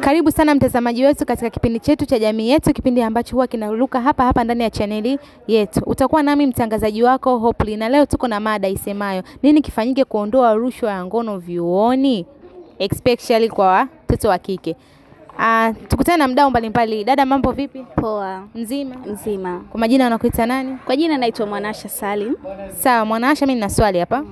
Karibu sana mtazamaji wetu katika kipindi chetu cha jamii yetu, kipindi ambacho huwa kinaruka hapa ndani ya chaneli yetu. Utakuwa nami mtangazaji wako Hopely, na leo tuko na mada isemayo nini kifanyike kuondoa rushwa ya ngono vyuoni, especially kwa watoto wa kike. Tukutane na mdau mbalimbali. Dada, mambo vipi? Poa. Mzima? Mzima. Kwa majina unakuita nani? Kwa jina naitwa Mwanasha Salim. Sawa Mwanasha, mimi nina swali hapa.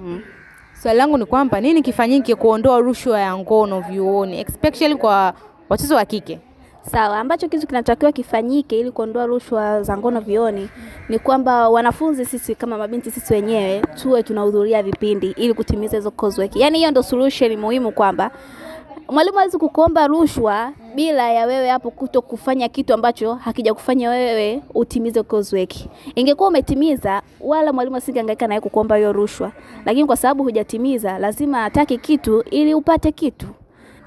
Swali langu ni kwamba nini kifanyike kuondoa rushwa ya ngono vyuoni, especially kwa watoto wa kike? Sawa, ambacho kitu kinatakiwa kifanyike ili kuondoa rushwa za ngono vyuoni ni kwamba wanafunzi sisi kama mabinti sisi wenyewe tuwe tunahudhuria vipindi ili kutimiza hizo coursework. Yaani hiyo ndio solution muhimu, kwamba mwalimu hawezi kukuomba rushwa bila ya wewe hapo kuto kufanya kitu ambacho hakija kufanya wewe utimize coursework. Ingekuwa umetimiza, wala mwalimu asingehangaika naye kukuomba hiyo rushwa. Lakini kwa sababu hujatimiza, lazima atake kitu ili upate kitu.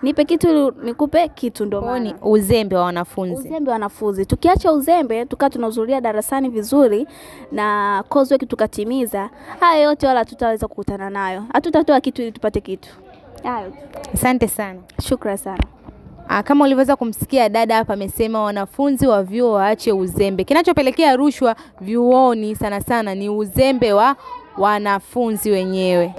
Nipe kitu nikupe kitu, ndo maana ni uzembe wa wanafunzi. Uzembe wa wanafunzi. Tukiacha uzembe, tukaa tunahudhuria darasani vizuri na coursework tukatimiza, haya yote wala tutaweza kukutana nayo. Hatutatoa kitu ili tupate kitu. Hayo. Asante sana. Shukrani sana. Kama ulivyoweza kumsikia dada hapa, amesema wanafunzi wa vyuo waache uzembe. Kinachopelekea rushwa vyuoni sana sana ni uzembe wa wanafunzi wenyewe.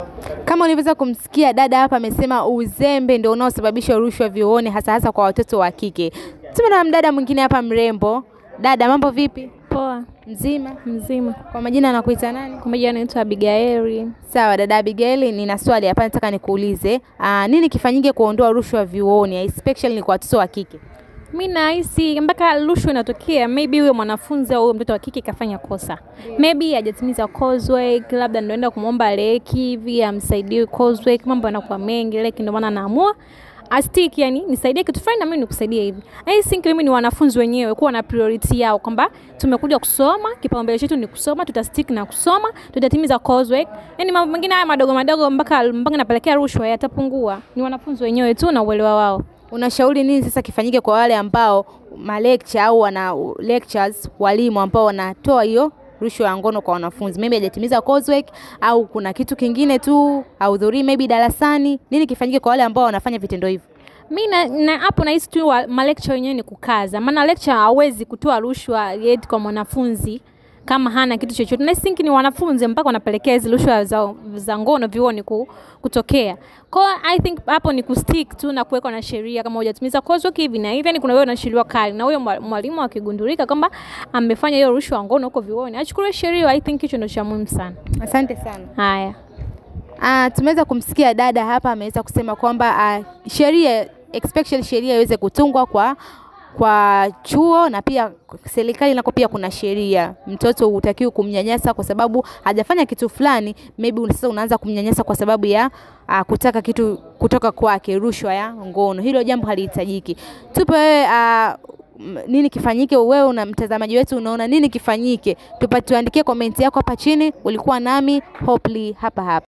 Kama ulivyoweza kumsikia dada hapa, amesema uzembe ndio unaosababisha rushwa vyuoni, hasa kwa watoto wa kike. Tuna mdada mwingine hapa mrembo. Dada, mambo vipi? Poa. Mzima? Mzima. Kwa majina anakuita nani? Kwa majina naitwa Abigail. Sawa dada Abigail, nina swali hapa nataka nikuulize. Nini kifanyike kuondoa rushwa vyuoni, especially kwa watoto wa kike? Mimi nahisi mpaka rushwa inatokea maybe huyo mwanafunzi au mtoto wa kike kafanya kosa. Maybe hajatimiza coursework, labda ndio kumomba leki hivi amsaidie coursework, mambo yanakuwa mengi, leki ndio maana anaamua astiki, yani nisaidie kitu fulani na mimi nikusaidie hivi. I think mimi ni wanafunzi wenyewe kuwa na priority yao, kwamba tumekuja kusoma, kipaumbele chetu ni kusoma, tutastick na kusoma, tutatimiza coursework. Yani mambo mengine haya madogo mpaka napelekea rushwa yatapungua. Ni wanafunzi wenyewe tu na uelewa wao. Unashauri nini sasa kifanyike kwa wale ambao lecture au wana lectures, walimu ambao wanatoa hiyo rushwa ya ngono kwa wanafunzi? Maybe hajatimiza coursework au kuna kitu kingine tu, hudhurii maybe darasani. Nini kifanyike kwa wale ambao wanafanya vitendo hivyo? Mimi hapo nahisi tu lecture wenyewe ni kukaza. Maana lecture hawezi kutoa rushwa yet kwa mwanafunzi kama hana kitu chochote. Na think ni wanafunzi mpaka wanapelekea hizo rushwa za ngono vioni kutokea. Kwa I think hapo ni kustick tu na kuweka na sheria, kama hujatimiza coursework hivi na hivi, yani kuna wewe na sheria kali, na huyo mwalimu akigundulika kwamba amefanya hiyo rushwa ngono huko vioni, achukue sheria. I think hicho ndio cha muhimu sana. Asante sana. Haya. Tumeweza kumsikia dada hapa, ameweza kusema kwamba sheria, especially sheria iweze kutungwa kwa chuo, na pia serikali nako pia kuna sheria. Mtoto hutakiwi kumnyanyasa kwa sababu hajafanya kitu fulani, maybe sasa unaanza kumnyanyasa kwa sababu ya kutaka kitu kutoka kwake, rushwa ya ngono. Hilo jambo halihitajiki. Tupe wewe nini kifanyike, wewe na mtazamaji wetu unaona nini kifanyike? Tuandikie comment yako hapa chini. Ulikuwa nami Hopely hapa.